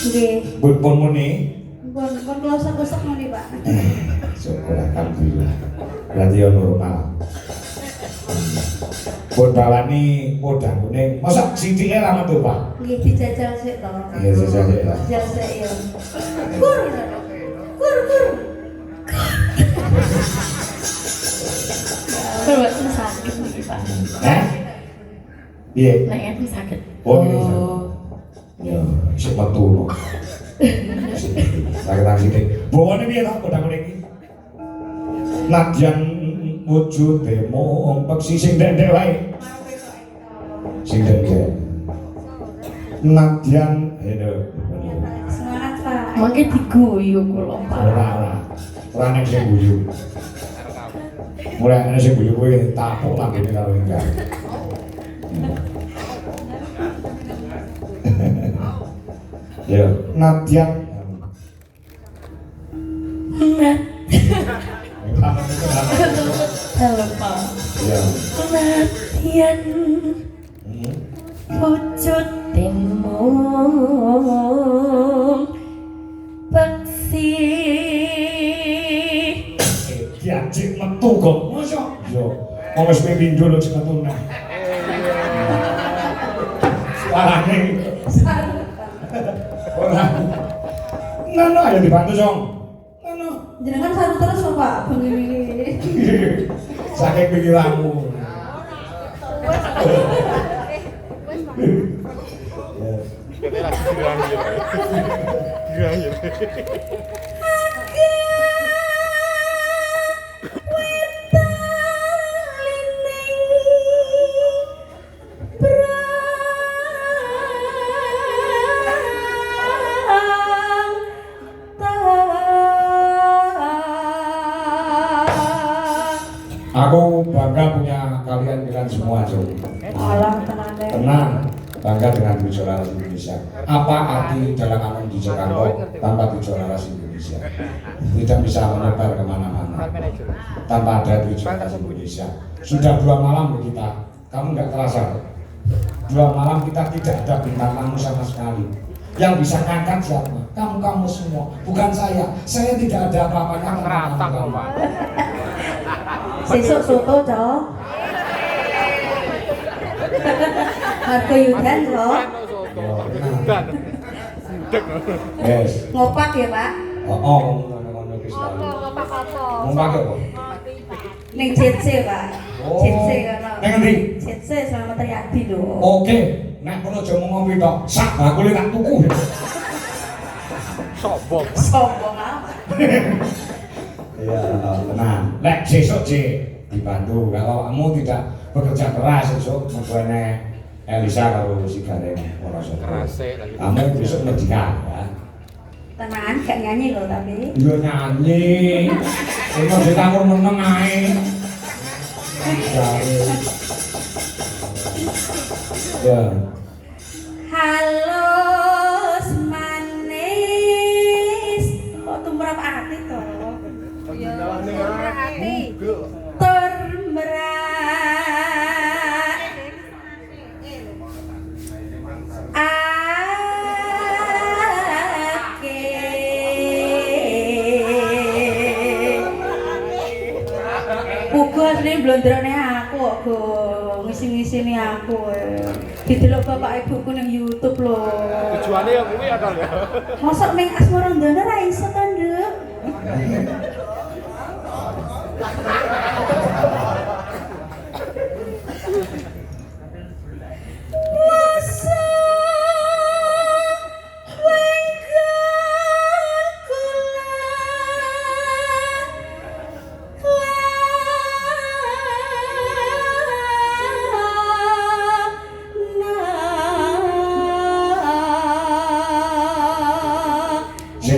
Nggih. Pun muni. Pun kula sak-sak muni, Pak. Syukur alhamdulillah. Berarti yo normal. Pun bawani podang kuning. Mosok sithike ra metu, Pak? Nggih dijajal sik to. Iya, jajal sik ya. Jajal sik ya. Kur. Kur. Kalau sakit nih Pak. Hah? Iya. Nek aku sakit. Oh, iya. Ya, isih metu kok. Sakit sithik. Bawane piye to podang kuning iki? Nadyan wujude mumpek sing ndek wae. Sing ndek. Nadyan Semangat, Pak. Mangke diguyu kula Pak. ora nek sing guyu. Mulai ana sing guyu kowe tapuk langgene karo enggak. Ya, Nadyan. Halo Pak. Ya. Latihan wujud temu peksi Diajik metu kok. Mosok? Yo, wong wis pindho lho sing metu neh. Suarane. Ora. Nono ayo dibantu, Song. Nono. Jenengan saru terus kok, Pak. Bengi-bengi. Saking pikiranmu. Kita lagi dirangi. Dirangi. Aku bangga punya kalian semua, Jo. Alah tenang deh. Tenang, bangga dengan tujuh laras Indonesia. Apa arti dalam di Jakarta tanpa tujuh laras Indonesia? Tidak bisa menyebar kemana-mana tanpa ada tujuh laras Indonesia. Sudah 2 malam kita, kamu nggak terasa? 2 malam kita tidak ada bintang tamu sama sekali. Yang bisa ngangkat siapa? Kamu semua, bukan saya. Saya tidak ada apa-apanya. Kamu. Sesuk soto, Cok. Harga yudan, Cok. Yes. Ngopak ya, Pak. Ngono wis. Ngopak apa? Ngopak apa? Ning JC, Pak. JC kana. Ning endi? JC Slamet Riyadi lho. Oke, nek kono aja ngopi tok, sak bakule tak tuku. Sombong. Sombong amat. Iya, tenang. Nek sesuk dibantu. Kalau kamu tidak bekerja keras sesuk mergone Elisa karo si Gareng ora sopo. Kerase lagi. Kamu besok medikan ya. Tenang, gak nyanyi lho tapi. Yo nyanyi. Ono ditakur meneng ae. Ya. Halo manis. Kok tumrap ati to? Ya, tumrap ati. Turmerak. Ini blonderane aku kok, Go. Ngisi-ngisini aku. Didelok bapak ibuku ning YouTube lho. Tujuane yang kuwi ya, Kang ya. Mosok ning Asmarandana ra iso to, Nduk?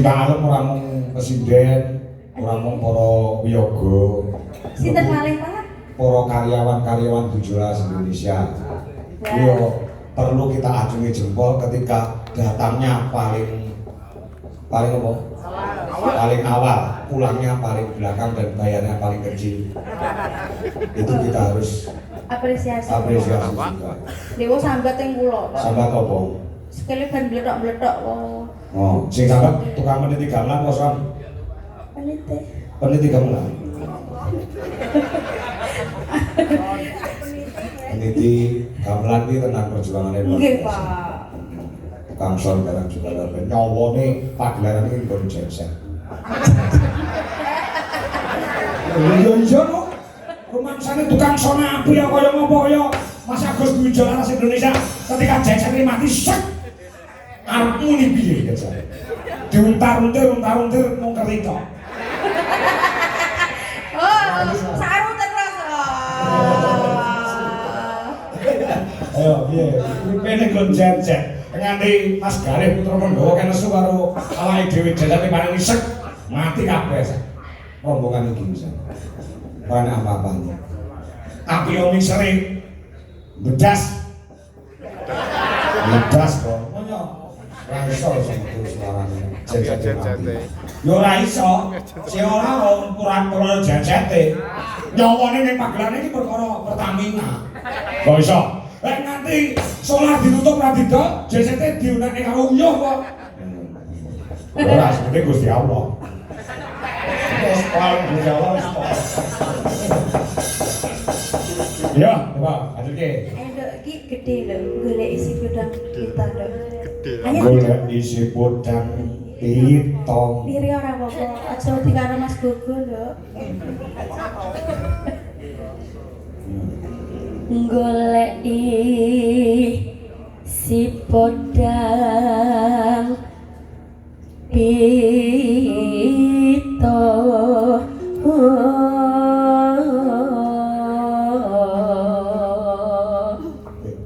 Kalem ora mung presiden, ora mung para wiyaga. Sinten malih, Pak? Para karyawan-karyawan 17 Indonesia. Yo perlu kita acungi jempol ketika datangnya paling apa? Paling awal, pulangnya paling belakang dan bayarnya paling kecil. Itu kita harus Apresiasi. juga. Dewa sambat yang kula, Pak. Sambat apa? sekali kan bletok-bletok kok. Oh, sing sampe tukang meniti gamelan kok son. Penite. Peniti gamelan. Peniti gamelan iki tenan perjuangane luar Nggih, biasa. Pak. Tukang son barang juga lho. Nyawane pagelaran iki nggon jensek. Iya no. Rumangsane tukang son apik ya kaya ngopo kaya Mas Agus Dwijo Laras Indonesia ketika jensek mati sek. Arepmu ni piye ya jare. Diuntar-untir mung kerita. Oh, saru terus. Ayo piye? Kene kon jensek nganti Mas Garih Putra Pandhawa kenesu karo awake dhewe jenseke paling isek mati kabeh. Rombongan iki bisa. Ora ana apa-apane. Tapi omi sering bedas. Bedas kok. Mono. Ora iso sebetulnya suarane. Jensete. Yo ora iso. Sing ora ukuran-ukuran jensete. Nyawane ning pagelane iki perkara Pertamina. Kok iso? Lek nganti solar ditutup ra didol, jensete diunekne karo uyuh kok. Ora sebetulnya Gusti Allah. Wes paling Gusti Allah wis. Ya, coba lanjutke. Ayo iki gede lho, golek isi gudang kita lho. Gede. Ayo. Golek isi bodang pitong. Diri ora apa-apa, aja wedi karo Mas Gogo lho. golek si podang pito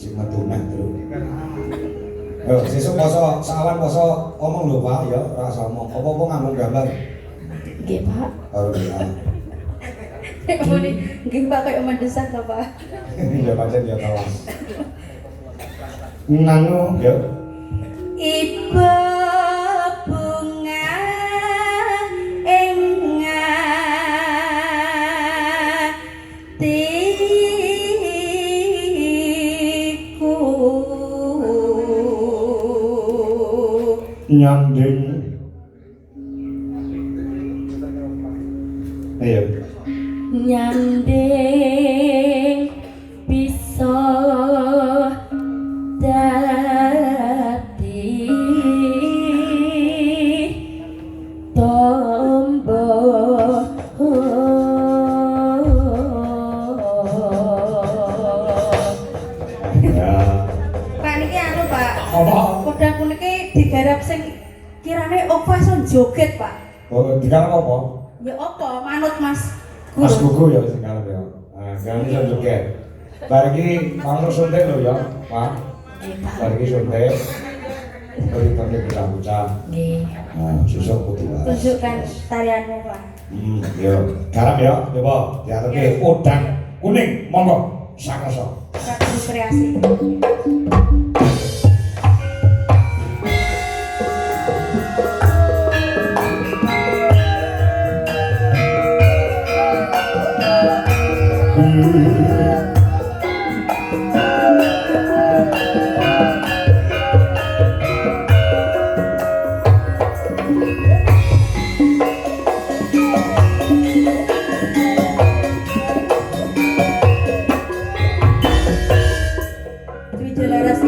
cuma tunang terus. Yo, sesuk poso sawan poso omong lho Pak ya, ora usah omong. Apa-apa nganggo gambar. nggih Pak Karo dia. Nggih Pak kaya mendesak to Pak. Ya pancen ya kelas. Nanu ya. Ibu bunga ing atiku Nyanding. Ayo. nyanding bisa dadi tombo Ya. Pak niki anu Pak. Apa? Kodang puniki digarap sing kirane Ovason joget Pak. Oh, digarap apa? Ya apa manut Mas Mas Guru. Gugu ya sing garap ya. Nah, kan iso joget. Bar iki langsung suntik lho ya, Pak. Bar iki suntik. Beri pakai bocah-bocah. nggih Nah, sesuk kudu waras. Tunjukkan tarianmu Pak. Yo, garap ya, coba diaturke udang kuning, monggo. Sakoso. Satu kreasi. Dwijo Laras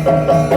Thank